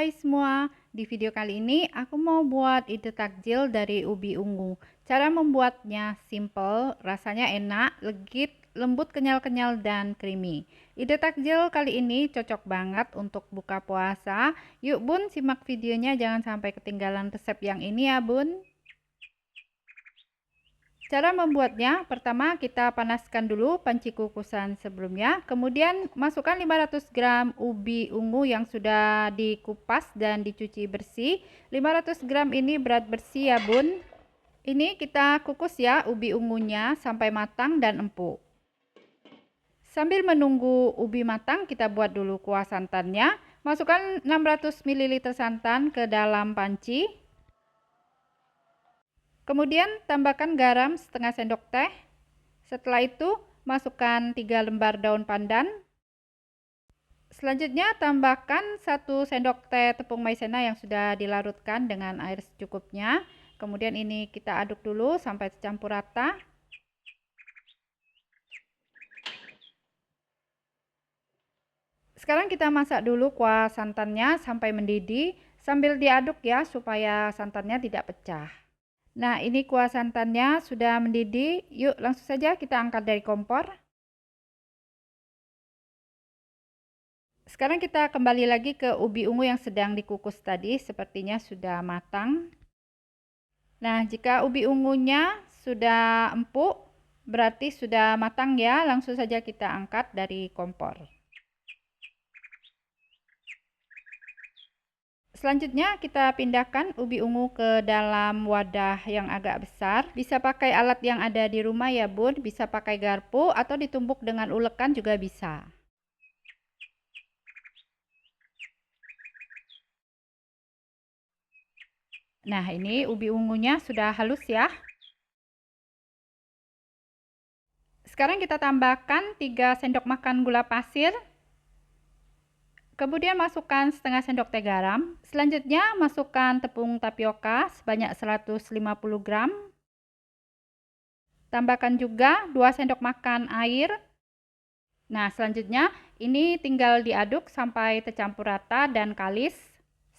hai semua, di video kali ini aku mau buat ide takjil dari ubi ungu. Cara membuatnya simple, rasanya enak, legit, lembut, kenyal-kenyal, dan creamy. Ide takjil kali ini cocok banget untuk buka puasa. Yuk bun, simak videonya, jangan sampai ketinggalan resep yang ini ya bun. Cara membuatnya, pertama kita panaskan dulu panci kukusan sebelumnya, kemudian masukkan 500 gram ubi ungu yang sudah dikupas dan dicuci bersih. 500 gram ini berat bersih ya bun. Ini kita kukus ya ubi ungunya sampai matang dan empuk. Sambil menunggu ubi matang, kita buat dulu kuah santannya. Masukkan 600 ml santan ke dalam panci. Kemudian tambahkan garam setengah sendok teh. Setelah itu masukkan 3 lembar daun pandan. Selanjutnya tambahkan 1 sendok teh tepung maizena yang sudah dilarutkan dengan air secukupnya. Kemudian ini kita aduk dulu sampai tercampur rata. Sekarang kita masak dulu kuah santannya sampai mendidih sambil diaduk ya supaya santannya tidak pecah. Nah, ini kuah santannya sudah mendidih. Yuk langsung saja kita angkat dari kompor. Sekarang kita kembali lagi ke ubi ungu yang sedang dikukus tadi, sepertinya sudah matang. Nah, jika ubi ungunya sudah empuk, berarti sudah matang ya. Langsung saja kita angkat dari kompor. Selanjutnya kita pindahkan ubi ungu ke dalam wadah yang agak besar. Bisa pakai alat yang ada di rumah ya bun, bisa pakai garpu atau ditumbuk dengan ulekan juga bisa. Nah, ini ubi ungunya sudah halus ya. Sekarang kita tambahkan 3 sendok makan gula pasir. Kemudian masukkan setengah sendok teh garam. Selanjutnya masukkan tepung tapioka sebanyak 150 gram. Tambahkan juga 2 sendok makan air. Nah, selanjutnya ini tinggal diaduk sampai tercampur rata dan kalis.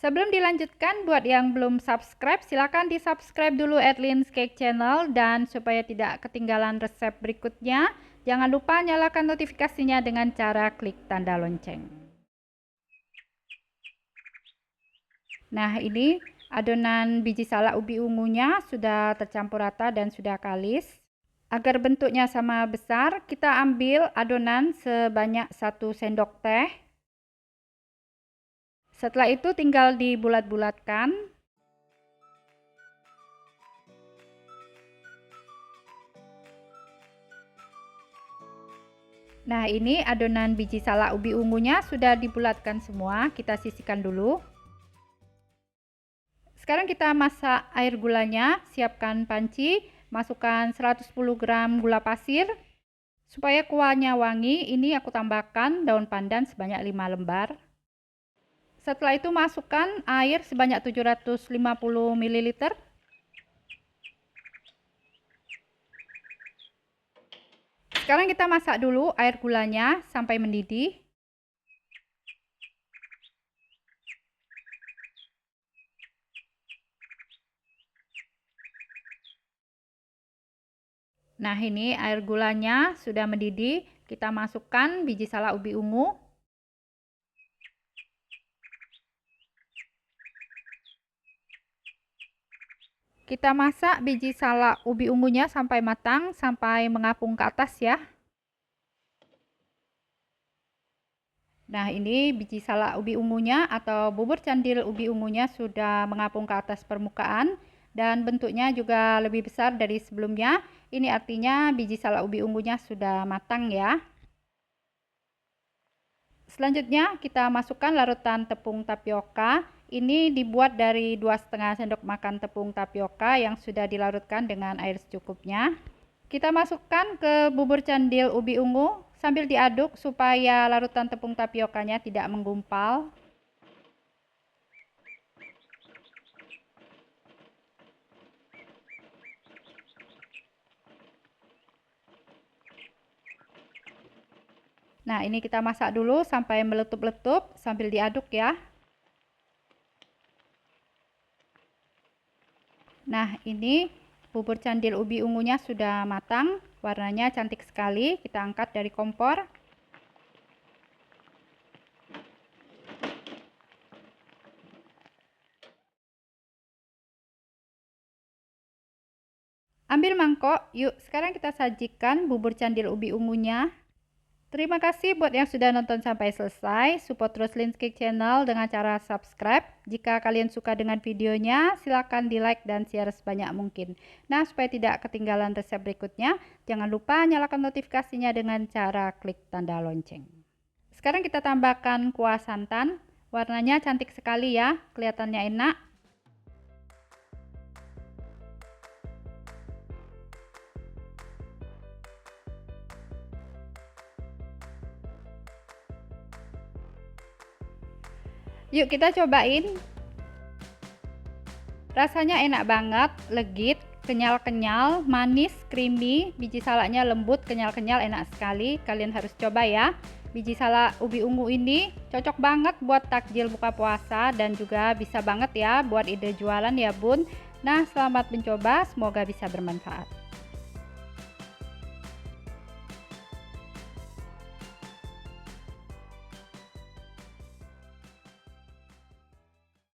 Sebelum dilanjutkan, buat yang belum subscribe, silakan di subscribe dulu Erlin's Cake Channel, dan supaya tidak ketinggalan resep berikutnya, jangan lupa nyalakan notifikasinya dengan cara klik tanda lonceng. Nah, ini adonan biji salak ubi ungunya sudah tercampur rata dan sudah kalis. Agar bentuknya sama besar, kita ambil adonan sebanyak 1 sendok teh. Setelah itu tinggal dibulat-bulatkan. Nah, ini adonan biji salak ubi ungunya sudah dibulatkan semua, kita sisihkan dulu. Sekarang kita masak air gulanya, siapkan panci, masukkan 110 gram gula pasir. Supaya kuahnya wangi, ini aku tambahkan daun pandan sebanyak 5 lembar. Setelah itu masukkan air sebanyak 750 ml. Sekarang kita masak dulu air gulanya sampai mendidih. Nah, ini air gulanya sudah mendidih. Kita masukkan biji salak ubi ungu. Kita masak biji salak ubi ungunya sampai matang, sampai mengapung ke atas ya. Nah, ini biji salak ubi ungunya atau bubur candil ubi ungunya sudah mengapung ke atas permukaan dan bentuknya juga lebih besar dari sebelumnya. Ini artinya biji salak ubi ungunya sudah matang ya. Selanjutnya kita masukkan larutan tepung tapioka. Ini dibuat dari 2,5 sendok makan tepung tapioka yang sudah dilarutkan dengan air secukupnya. Kita masukkan ke bubur candil ubi ungu sambil diaduk supaya larutan tepung tapiokanya tidak menggumpal. Nah, ini kita masak dulu sampai meletup-letup sambil diaduk ya. Nah, ini bubur candil ubi ungunya sudah matang, warnanya cantik sekali. Kita angkat dari kompor. Ambil mangkok, yuk sekarang kita sajikan bubur candil ubi ungunya. Terima kasih buat yang sudah nonton sampai selesai. Support terus Linsky Channel dengan cara subscribe. Jika kalian suka dengan videonya, silakan di like dan share sebanyak mungkin. Nah, supaya tidak ketinggalan resep berikutnya, jangan lupa nyalakan notifikasinya dengan cara klik tanda lonceng. Sekarang kita tambahkan kuah santan. Warnanya cantik sekali ya, kelihatannya enak. Yuk kita cobain. Rasanya enak banget, legit, kenyal-kenyal, manis, creamy, biji salaknya lembut, kenyal-kenyal, enak sekali. Kalian harus coba ya. Biji salak ubi ungu ini cocok banget buat takjil buka puasa dan juga bisa banget ya buat ide jualan ya Bun. Nah, selamat mencoba, semoga bisa bermanfaat.